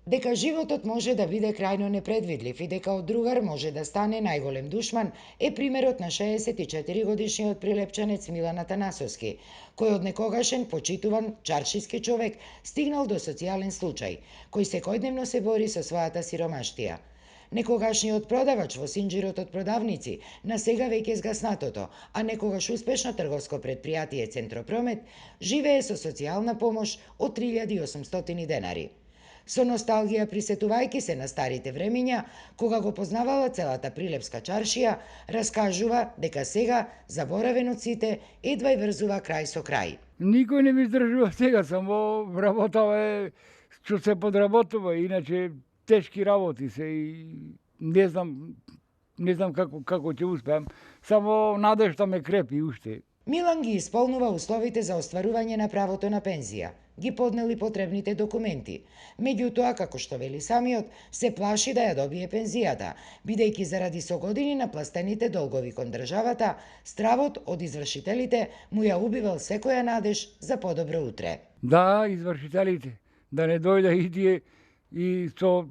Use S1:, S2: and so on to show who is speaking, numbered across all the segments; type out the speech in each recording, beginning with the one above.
S1: Дека животот може да биде крајно непредвидлив и дека од другар може да стане најголем душман е примерот на 64-годишниот прилепчанец Милан Атанасовски, кој од некогашен почитуван чаршиски човек стигнал до социјален случај, кој секојдневно се бори со својата сиромаштија. Некогашниот продавач во синџирот од продавници на сега веќе згаснатото, а некогаш успешно трговско предпријатие Центропромет живее со социјална помош од 3800 денари. Со носталгија присетувајќи се на старите времиња, кога го познавала целата Прилепска чаршија, раскажува дека сега, заборавен од сите, едва и врзува крај со крај.
S2: Никој не ми издржува сега, само работава е што се подработува, иначе тешки работи се и не знам како ќе успеам, само надежта ме крепи уште.
S1: Милан ги исполнува условите за остварување на правото на пензија, ги поднели потребните документи. Меѓутоа, како што вели самиот, се плаши да ја добие пензијата, бидејќи заради со години напластените долгови кон државата, стравот од извршителите му ја убивал секоја надеж за подобро утре.
S2: Да, извршителите, да не дојде и тие и со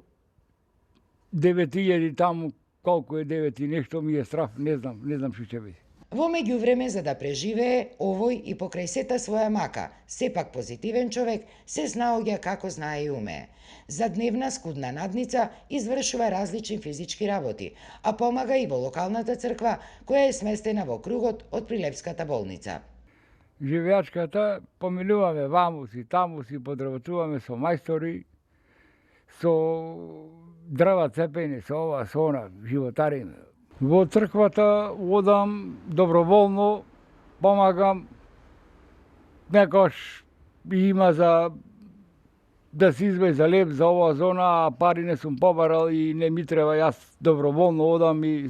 S2: 9000 таму, колку е 9 и нешто ми е страв, не знам што ќе биде.
S1: Во меѓувреме, за да преживее овој и покрај сета своја мака, сепак позитивен човек, се снаоѓа како знае и умее. За дневна скудна надница извршува различни физички работи, а помага и во локалната црква, која е сместена во кругот од Прилепската болница.
S2: Живеачката помилуваме ваму си, таму си, подработуваме со мајстори, со дрва цепење, со ова, со она, животариме. Во црквата одам доброволно, помагам, некош има за да се избе за леп за ова зона, а пари не сум побарал и не ми треба, јас доброволно одам и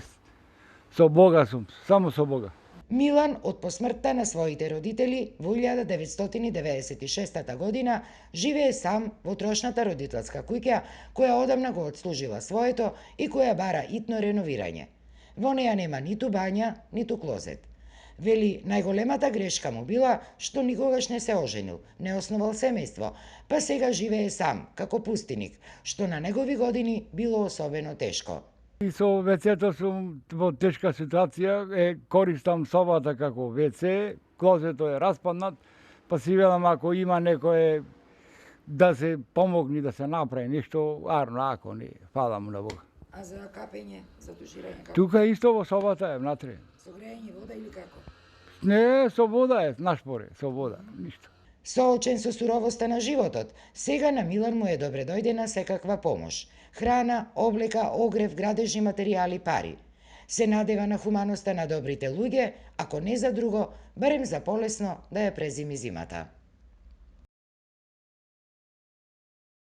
S2: со Бога сум, само со Бога.
S1: Милан од посмртта на своите родители во 1996 година живее сам во трошната родителска куќа која одамна го отслужила своето и која бара итно реновирање. Во неја нема ниту бања, ниту клозет. Вели, најголемата грешка му била што никогаш не се оженил, не основал семејство, па сега живее сам, како пустиник, што на негови години било особено тешко.
S2: И со вецето сум во тешка ситуација, користам собата како веце, клозето е распаднат, па си велам ако има некое да се помогни да се направи нешто, арно, ако не, фала му на Бога.
S1: А за капење, за туширање како?
S2: Тука исто во собата е, внатре.
S1: Со грејање вода или како?
S2: Не, со вода е, нашпоре, со вода, ништо.
S1: Соочен со суровоста на животот, сега на Милан му е добре дојдена секаква помош. Храна, облека, огрев, градежни материјали, пари. Се надева на хуманоста на добрите луѓе, ако не за друго, барем за полесно да ја презими зимата.